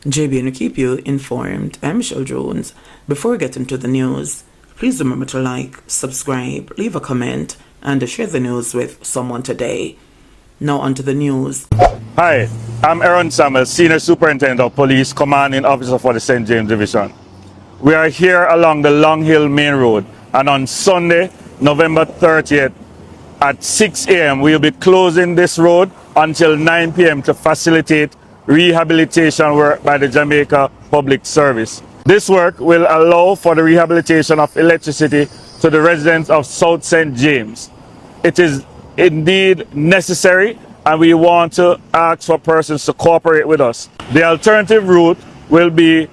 JBNN will keep you informed. I'm Michelle Jones. Before we get into the news, please remember to like, subscribe, leave a comment, and share the news with someone today. Now on to the news. Hi, I'm Aaron Samuels, Senior Superintendent of Police, Commanding Officer for the St. James Division. We are here along the Long Hill Main Road, and on Sunday, November 30th, at 6 a.m. we'll be closing this road until 9 p.m. to facilitate rehabilitation work by the Jamaica Public Service. This work will allow for the rehabilitation of electricity to the residents of South St. James. It is indeed necessary, and we want to ask for persons to cooperate with us. The alternative route will be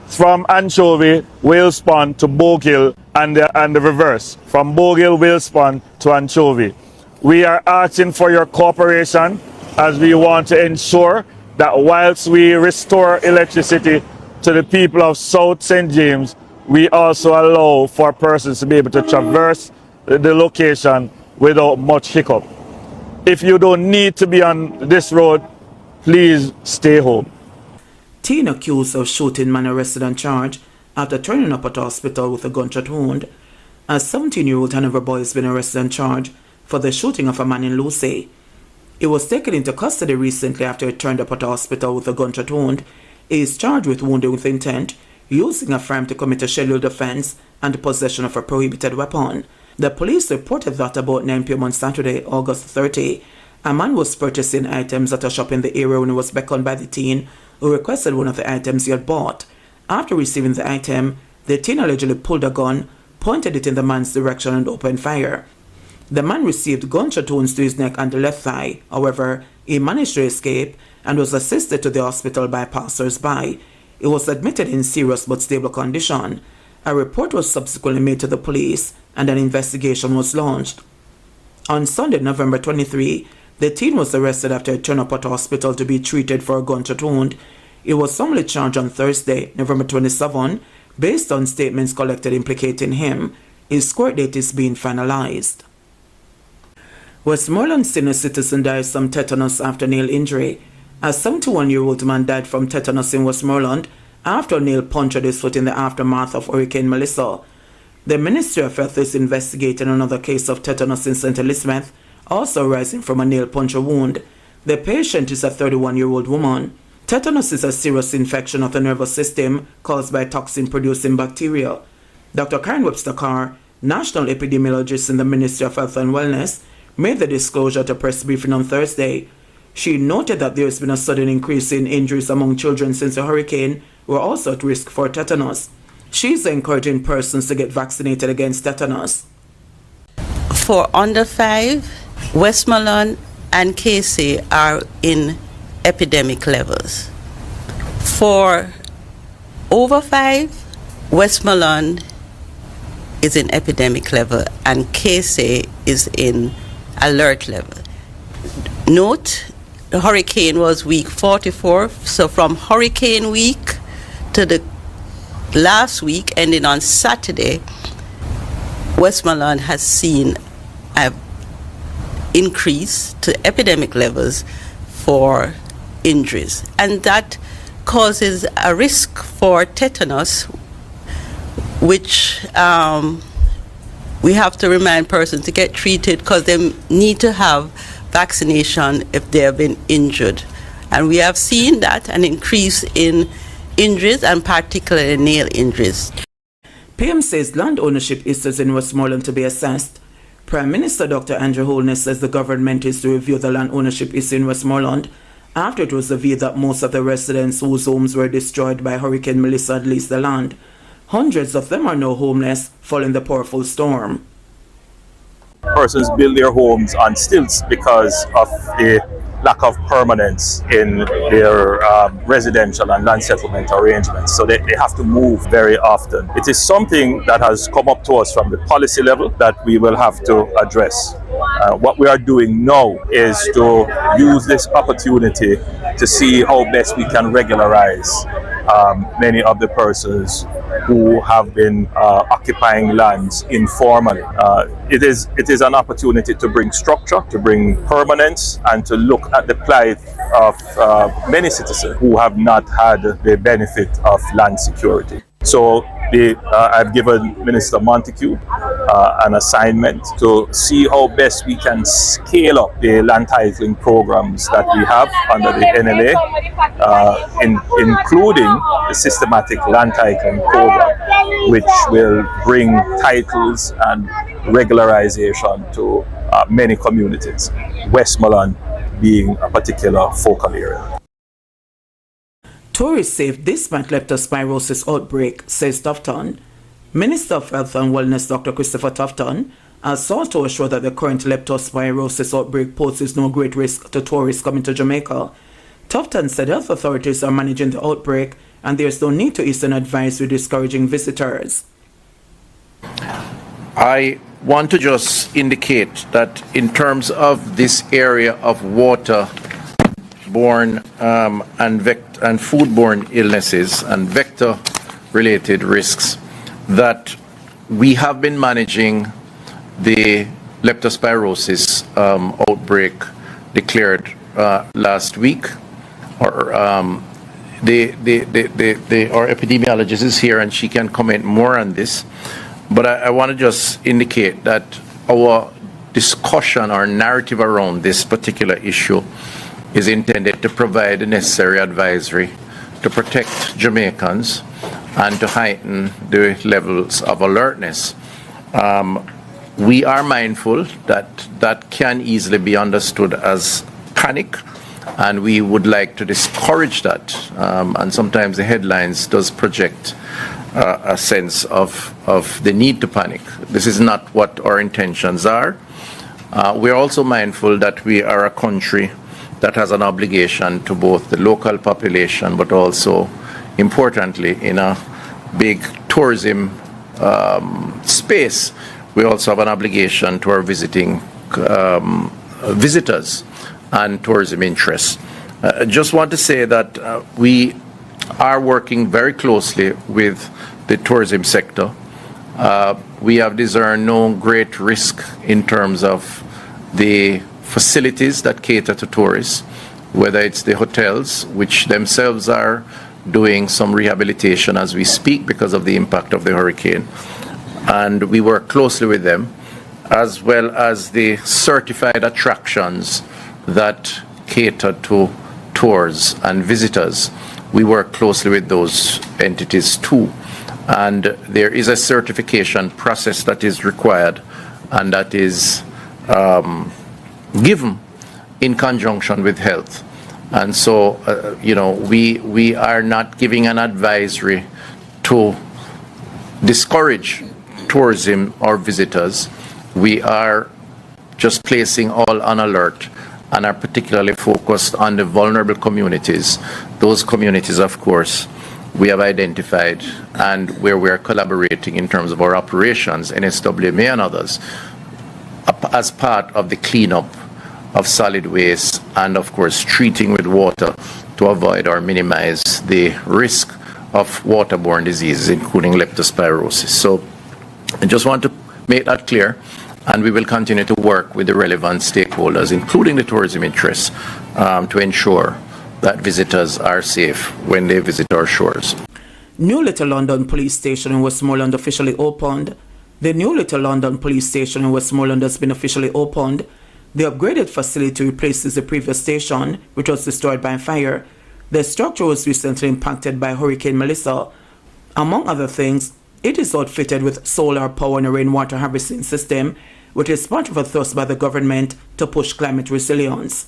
from Anchovy, Whalespond to Bogill, and the reverse, from Bogill, Whalespond to Anchovy. We are asking for your cooperation as we want to ensure that whilst we restore electricity to the people of South St. James, we also allow for persons to be able to traverse the location without much hiccup. If you don't need to be on this road, please stay home. Teen accused of shooting man arrested on charge after turning up at hospital with a gunshot wound. A 17-year-old Hanover boy has been arrested on charge for the shooting of a man in Lucy. He was taken into custody recently after he turned up at the hospital with a gunshot wound. He is charged with wounding with intent, using a firearm to commit a scheduled offense, and possession of a prohibited weapon. The police reported that about 9 p.m. on Saturday, August 30, a man was purchasing items at a shop in the area when he was beckoned by the teen, who requested one of the items he had bought. After receiving the item, the teen allegedly pulled a gun, pointed it in the man's direction, and opened fire. The man received gunshot wounds to his neck and the left thigh. However, he managed to escape and was assisted to the hospital by passers-by. He was admitted in serious but stable condition. A report was subsequently made to the police and an investigation was launched. On Sunday, November 23, the teen was arrested after he turned up at the hospital to be treated for a gunshot wound. He was summarily charged on Thursday, November 27, based on statements collected implicating him. His court date is being finalized. Westmoreland senior citizen dies from tetanus after nail injury. A 71-year-old man died from tetanus in Westmoreland after a nail punctured his foot in the aftermath of Hurricane Melissa. The Ministry of Health is investigating another case of tetanus in St. Elizabeth, also arising from a nail puncture wound. The patient is a 31-year-old woman. Tetanus is a serious infection of the nervous system caused by toxin-producing bacteria. Dr. Karen Webster Carr, national epidemiologist in the Ministry of Health and Wellness, made the disclosure at a press briefing on Thursday. She noted that there has been a sudden increase in injuries among children since the hurricane were also at risk for tetanus. She is encouraging persons to get vaccinated against tetanus. For under 5, Westmoreland and Casey are in epidemic levels. For over 5, Westmoreland is in epidemic level and Casey is in alert level. Note, the hurricane was week 44, so from hurricane week to the last week ending on Saturday, Westmoreland has seen an increase to epidemic levels for injuries, and that causes a risk for tetanus, which we have to remind persons to get treated because they need to have vaccination if they have been injured. And we have seen that an increase in injuries and particularly nail injuries. PM says land ownership issues in Westmoreland to be assessed. Prime Minister Dr. Andrew Holness says the government is to review the land ownership issue in Westmoreland after it was revealed that most of the residents whose homes were destroyed by Hurricane Melissa had leased the land. Hundreds of them are now homeless following the powerful storm. Persons build their homes on stilts because of the lack of permanence in their residential and land settlement arrangements. So they have to move very often. It is something that has come up to us from the policy level that we will have to address. What we are doing now is to use this opportunity to see how best we can regularize many of the persons who have been occupying lands informally. It is an opportunity to bring structure, to bring permanence, and to look at the plight of many citizens who have not had the benefit of land security. So I've given Minister Montague an assignment to see how best we can scale up the land titling programs that we have under the NLA, including the systematic land titling program, which will bring titles and regularization to many communities, Westmoreland being a particular focal area. Tourists safe despite leptospirosis outbreak, says Tufton. Minister of Health and Wellness Dr. Christopher Tufton has sought to assure that the current leptospirosis outbreak poses no great risk to tourists coming to Jamaica. Tufton said health authorities are managing the outbreak and there is no need to issue an advisory discouraging visitors. I want to just indicate that in terms of this area of waterborne and foodborne illnesses and vector-related risks, that we have been managing the leptospirosis outbreak declared last week. Our epidemiologist is here and she can comment more on this. But I want to just indicate that our discussion or narrative around this particular issue is intended to provide the necessary advisory to protect Jamaicans and to heighten the levels of alertness. We are mindful that that can easily be understood as panic, and we would like to discourage that. And sometimes the headlines does project a sense of the need to panic. This is not what our intentions are. We are also mindful that we are a country that has an obligation to both the local population, but also, importantly, in a big tourism space, we also have an obligation to our visiting visitors and tourism interests. I just want to say that we are working very closely with the tourism sector. We have discerned no great risk in terms of the facilities that cater to tourists, whether it's the hotels, which themselves are doing some rehabilitation as we speak because of the impact of the hurricane. And we work closely with them, as well as the certified attractions that cater to tours and visitors. We work closely with those entities too. And there is a certification process that is required and that is given in conjunction with health. And so, we are not giving an advisory to discourage tourism or visitors. We are just placing all on alert and are particularly focused on the vulnerable communities. Those communities, of course, we have identified and where we are collaborating in terms of our operations, NSWMA and others, as part of the cleanup of solid waste and, of course, treating with water to avoid or minimize the risk of waterborne diseases, including leptospirosis. So I just want to make that clear, and we will continue to work with the relevant stakeholders, including the tourism interests, to ensure that visitors are safe when they visit our shores. New Little London Police Station in Westmoreland officially opened. The New Little London Police Station in Westmoreland has been officially opened. The upgraded facility replaces the previous station, which was destroyed by fire. The structure was recently impacted by Hurricane Melissa. Among other things, it is outfitted with solar power and a rainwater harvesting system, which is part of a thrust by the government to push climate resilience.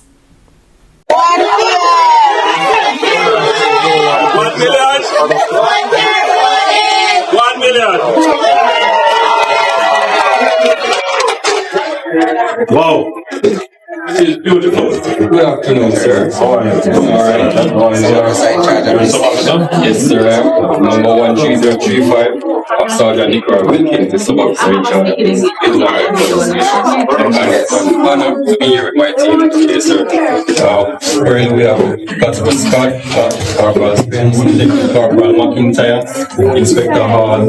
1 million! 1 million! Wow! This is beautiful. Good afternoon, sir. How are you? All right. Yes, sir. Number 1335. Sergeant Nicola Wilkins, the suburbs region, is my and it's an honor to be here with my team today, sir. Currently we have Constable Scott, Corporal Spence, Corporal McIntyre, Inspector Hall,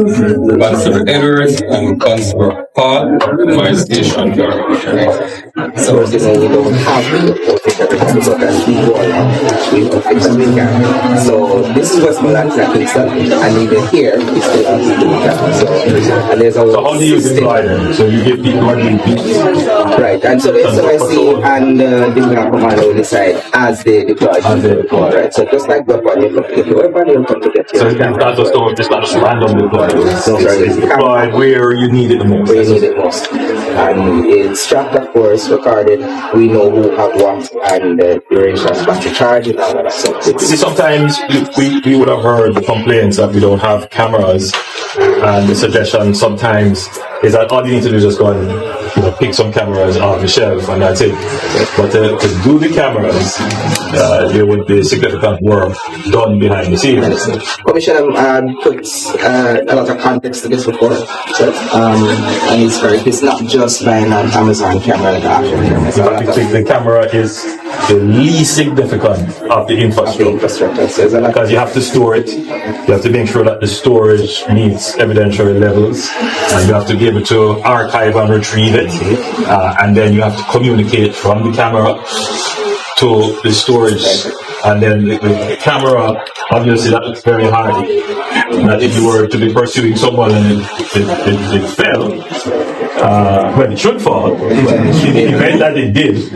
Constable Edwards, and Constable Paul, my station guard. So we don't have so this is what's Malancia Kingston, and even here it's still and there's a So how do you deploy them? So you give people what you need. right, and so the SOIC and the command will decide as they deploy. Right, so just like weapon, you come to get your weapon, you come to get your So it's not just random deployment. So It's deployed where you need it the most. where you need it most. And it's tracked, of course, recorded. We know who have what and the duration of the charge and all that stuff. See, sometimes we would have heard the complaints that we don't have cameras, and the suggestion sometimes is that all you need to do is just go and pick some cameras off the shelf and that's it. But to do the cameras, there would be significant work done behind the scenes. Commissioner puts a lot of context to this report, and it's not just buying an Amazon camera like an actual camera. The camera is the least significant of the infrastructure. Because you have to store it, you have to make sure that the storage meets evidentiary levels, and you have to be able to archive and retrieve it, and then you have to communicate from the camera to the storage, and then the camera, obviously that's very hard. That if you were to be pursuing someone and it fell, well, it should fall, but in the event that it did,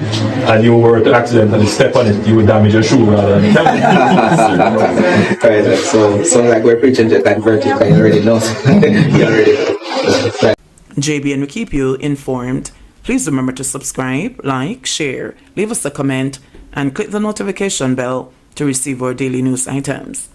and you were to accidentally step on it, you would damage your shoe rather than the camera. Right, so like we're preaching just like vertical, you already know. You already know. Right. JBN will keep you informed. Please remember to subscribe, like, share, leave us a comment, and click the notification bell to receive our daily news items.